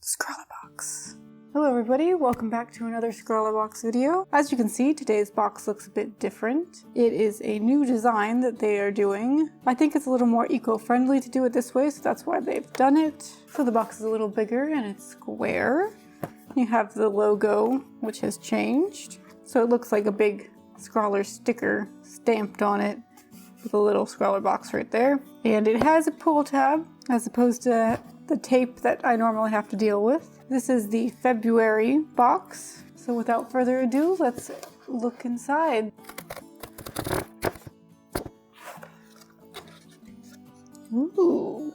Scrawlrbox. Hello everybody, welcome back to another Scrawlrbox video. As you can see, today's box looks a bit different. It is a new design that they are doing. I think it's a little more eco-friendly to do it this way, so that's why they've done it. So the box is a little bigger and it's square. You have the logo, which has changed. So it looks like a big Scrawler sticker stamped on it with a little Scrawlrbox right there. And it has a pull tab as opposed to the tape that I normally have to deal with. This is the February box. So without further ado, let's look inside. Ooh,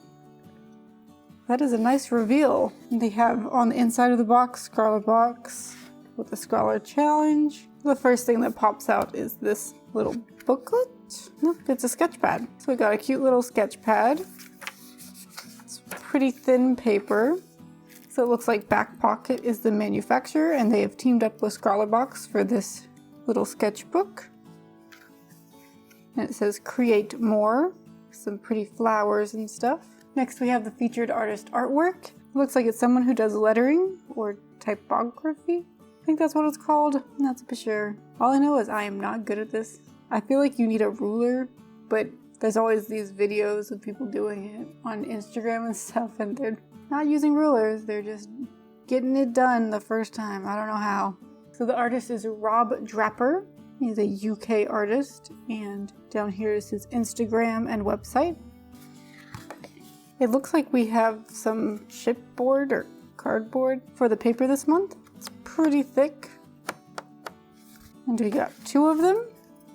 that is a nice reveal. They have on the inside of the box, Scrawlrbox with the Scrawler Challenge. The first thing that pops out is this little booklet. Nope, it's a sketch pad. So we got a cute little sketch pad. Pretty thin paper. So it looks like Back Pocket is the manufacturer and they have teamed up with Scrawlrbox for this little sketchbook. And it says create more, some pretty flowers and stuff. Next we have the featured artist artwork. It looks like it's someone who does lettering or typography. I think that's what it's called. I'm not super sure. All I know is I am not good at this. I feel like you need a ruler, but there's always these videos of people doing it on Instagram and stuff, and they're not using rulers, they're just getting it done the first time. I don't know how. So the artist is Rob Draper. He's a UK artist, and down here is his Instagram and website. It looks like we have some chipboard or cardboard for the paper this month. It's pretty thick. And we got 2 of them.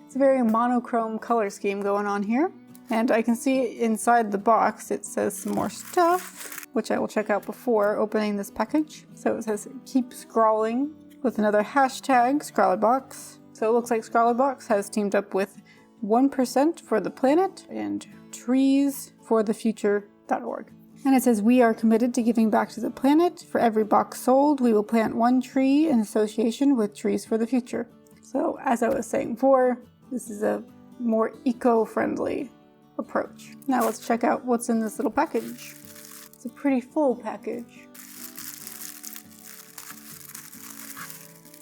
It's a very monochrome color scheme going on here. And I can see inside the box it says some more stuff, which I will check out before opening this package. So it says keep scrawling with another hashtag, Scrawlrbox. So it looks like Scrawlrbox has teamed up with 1% for the planet and treesforthefuture.org. And it says we are committed to giving back to the planet. For every box sold, we will plant 1 tree in association with Trees for the Future. So as I was saying before, this is a more eco-friendly approach. Now let's check out what's in this little package. It's a pretty full package.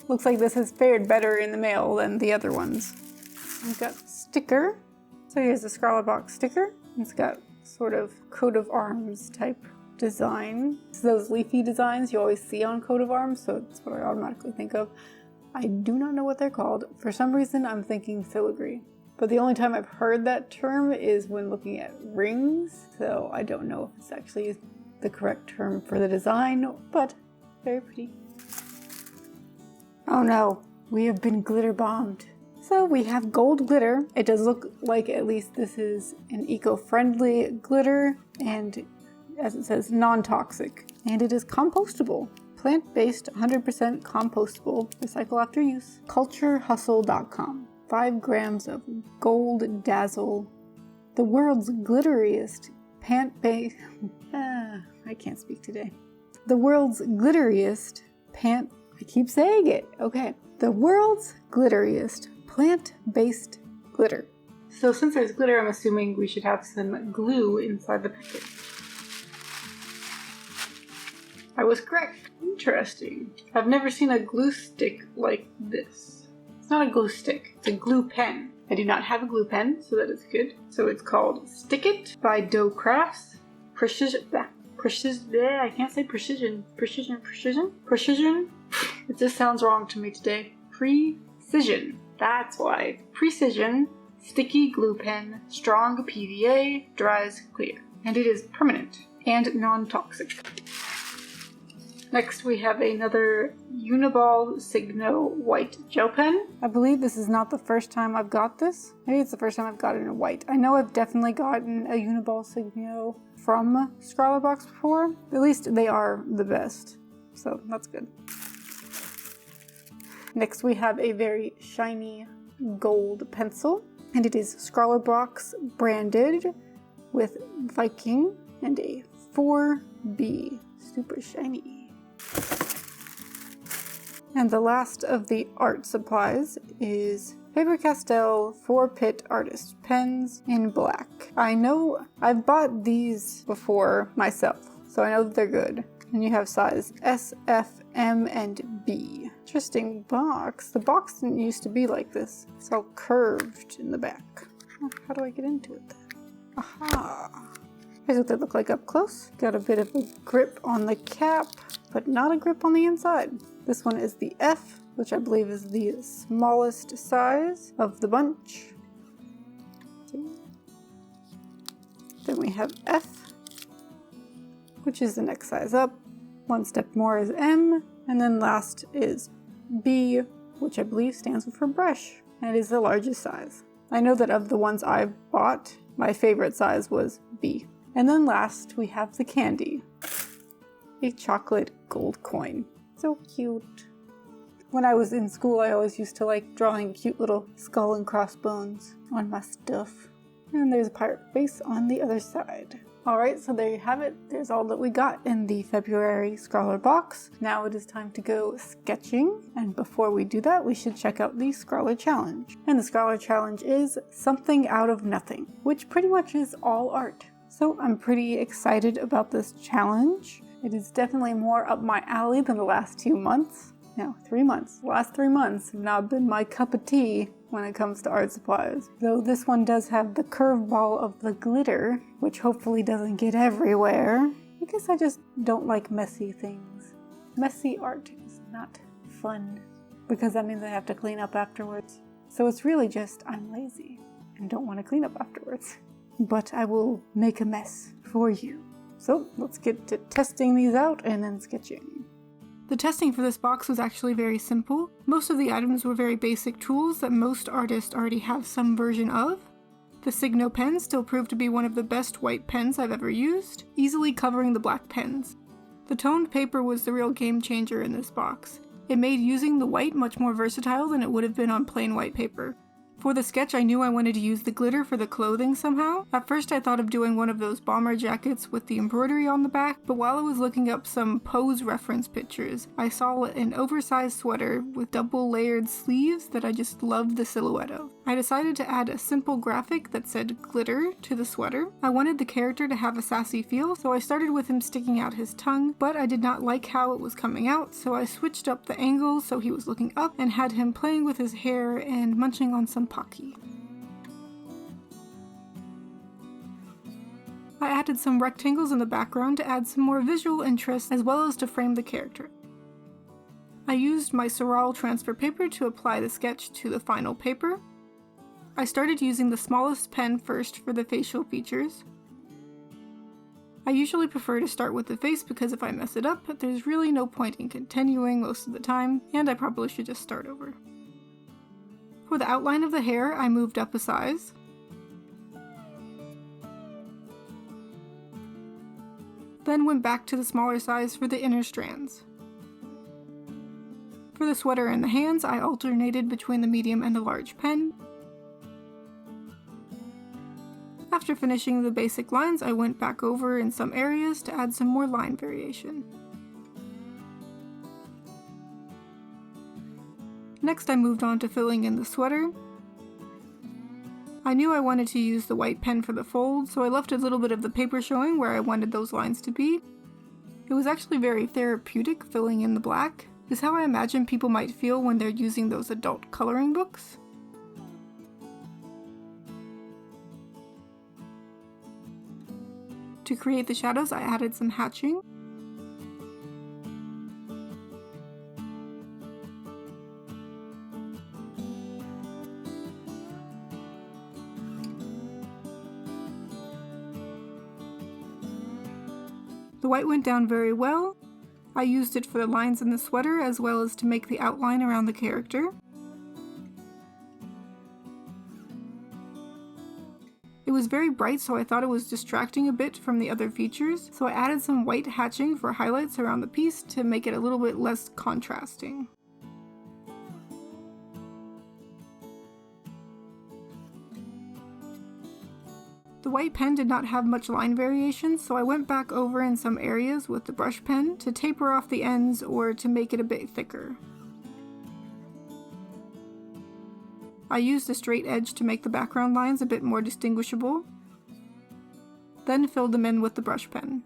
Looks like this has fared better in the mail than the other ones. We've got a sticker. So here's the Scrawlrbox sticker. It's got sort of coat of arms type design. It's those leafy designs you always see on coat of arms, so that's what I automatically think of. I do not know what they're called. For some reason, I'm thinking filigree. But the only time I've heard that term is when looking at rings. So I don't know if it's actually the correct term for the design, but very pretty. Oh no, we have been glitter bombed. So we have gold glitter. It does look like at least this is an eco-friendly glitter, and as it says, non-toxic. And it is compostable. Plant-based, 100% compostable, recycle after use. Culturehustle.com. 5 grams of gold dazzle. The world's glitteriest plant-based... I can't speak today. The world's glitteriest I keep saying it. Okay. The world's glitteriest plant-based glitter. So since there's glitter, I'm assuming we should have some glue inside the package. I was correct. Interesting. I've never seen a glue stick like this. It's not a glue stick, it's a glue pen. I do not have a glue pen, so that is good. So it's called Stick It by Dough Crafts. Precision. I can't say precision. Precision. It just sounds wrong to me today. Precision. That's why. Precision. Sticky glue pen. Strong PVA. Dries clear. And it is permanent and non-toxic. Next we have another Uniball Signo white gel pen. I believe this is not the first time I've got this. Maybe it's the first time I've got it in white. I know I've definitely gotten a Uniball Signo from Scrawlrbox before. At least they are the best, so that's good. Next we have a very shiny gold pencil, and it is Scrawlrbox branded with Viking and a 4B. Super shiny. And the last of the art supplies is Faber-Castell 4-Pit Artist Pens in black. I know I've bought these before myself, so I know that they're good. And you have size S, F, M, and B. Interesting box. The box didn't used to be like this. It's all curved in the back. How do I get into it then? Aha! Here's what they look like up close. Got a bit of a grip on the cap, but not a grip on the inside. This one is the F, which I believe is the smallest size of the bunch. Then we have F, which is the next size up. One step more is M, and then last is B, which I believe stands for brush, and it is the largest size. I know that of the ones I've bought, my favorite size was B. And then last, we have the candy. A chocolate gold coin. So cute. When I was in school, I always used to like drawing cute little skull and crossbones on my stuff. And there's a pirate face on the other side. Alright, so there you have it. There's all that we got in the February Scrawlrbox. Now it is time to go sketching. And before we do that, we should check out the Scrawler Challenge. And the Scrawler Challenge is something out of nothing, which pretty much is all art. So I'm pretty excited about this challenge. It is definitely more up my alley than the last 2 months. No, 3 months. The last 3 months have not been my cup of tea when it comes to art supplies. Though this one does have the curveball of the glitter, which hopefully doesn't get everywhere. I guess I just don't like messy things. Messy art is not fun, because that means I have to clean up afterwards. So it's really just I'm lazy and don't want to clean up afterwards. But I will make a mess for you. So let's get to testing these out and then sketching. The testing for this box was actually very simple. Most of the items were very basic tools that most artists already have some version of. The Signo pen still proved to be one of the best white pens I've ever used, easily covering the black pens. The toned paper was the real game changer in this box. It made using the white much more versatile than it would have been on plain white paper. For the sketch, I knew I wanted to use the glitter for the clothing somehow. At first I thought of doing one of those bomber jackets with the embroidery on the back, but while I was looking up some pose reference pictures, I saw an oversized sweater with double layered sleeves that I just loved the silhouette of. I decided to add a simple graphic that said glitter to the sweater. I wanted the character to have a sassy feel, so I started with him sticking out his tongue, but I did not like how it was coming out, so I switched up the angle so he was looking up and had him playing with his hair and munching on some Pocky. I added some rectangles in the background to add some more visual interest as well as to frame the character. I used my Scrawlrbox transfer paper to apply the sketch to the final paper. I started using the smallest pen first for the facial features. I usually prefer to start with the face because if I mess it up, there's really no point in continuing most of the time, and I probably should just start over. For the outline of the hair, I moved up a size. Then went back to the smaller size for the inner strands. For the sweater and the hands, I alternated between the medium and the large pen. After finishing the basic lines, I went back over in some areas to add some more line variation. Next I moved on to filling in the sweater. I knew I wanted to use the white pen for the fold, so I left a little bit of the paper showing where I wanted those lines to be. It was actually very therapeutic filling in the black. It's how I imagine people might feel when they're using those adult coloring books. To create the shadows, I added some hatching. The white went down very well. I used it for the lines in the sweater as well as to make the outline around the character. It was very bright, so I thought it was distracting a bit from the other features, so I added some white hatching for highlights around the piece to make it a little bit less contrasting. The white pen did not have much line variation, so I went back over in some areas with the brush pen to taper off the ends or to make it a bit thicker. I used a straight edge to make the background lines a bit more distinguishable, then filled them in with the brush pen.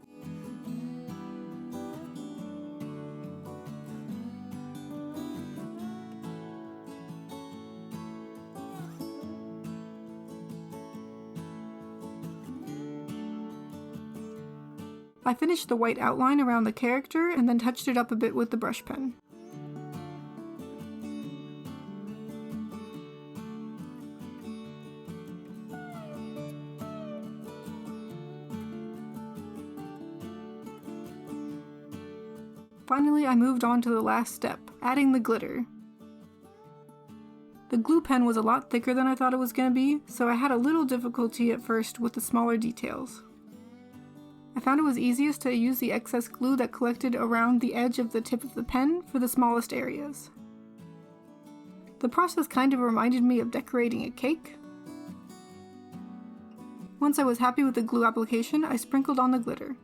I finished the white outline around the character and then touched it up a bit with the brush pen. Finally, I moved on to the last step, adding the glitter. The glue pen was a lot thicker than I thought it was going to be, so I had a little difficulty at first with the smaller details. I found it was easiest to use the excess glue that collected around the edge of the tip of the pen for the smallest areas. The process kind of reminded me of decorating a cake. Once I was happy with the glue application, I sprinkled on the glitter.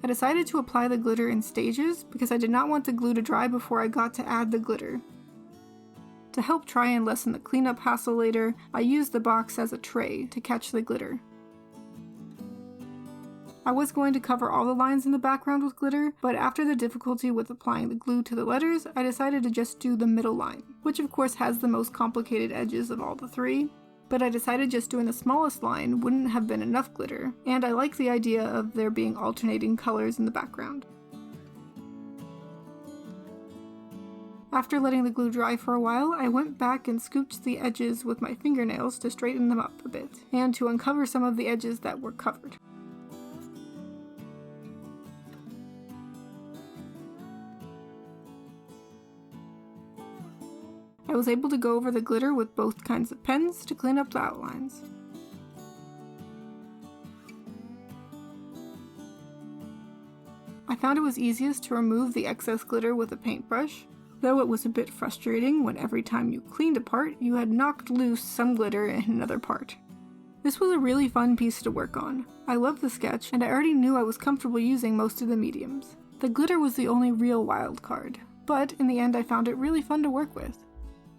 I decided to apply the glitter in stages because I did not want the glue to dry before I got to add the glitter. To help try and lessen the cleanup hassle later, I used the box as a tray to catch the glitter. I was going to cover all the lines in the background with glitter, but after the difficulty with applying the glue to the letters, I decided to just do the middle line, which of course has the most complicated edges of all the three. But I decided just doing the smallest line wouldn't have been enough glitter, and I like the idea of there being alternating colors in the background. After letting the glue dry for a while, I went back and scooped the edges with my fingernails to straighten them up a bit, and to uncover some of the edges that were covered. I was able to go over the glitter with both kinds of pens to clean up the outlines. I found it was easiest to remove the excess glitter with a paintbrush, though it was a bit frustrating when every time you cleaned a part, you had knocked loose some glitter in another part. This was a really fun piece to work on. I loved the sketch, and I already knew I was comfortable using most of the mediums. The glitter was the only real wild card, but in the end I found it really fun to work with.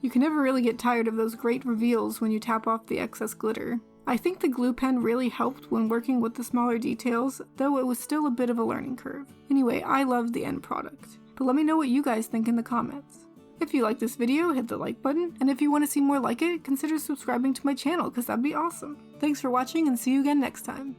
You can never really get tired of those great reveals when you tap off the excess glitter. I think the glue pen really helped when working with the smaller details, though it was still a bit of a learning curve. Anyway, I loved the end product. But let me know what you guys think in the comments. If you like this video, hit the like button, and if you want to see more like it, consider subscribing to my channel because that'd be awesome. Thanks for watching and see you again next time.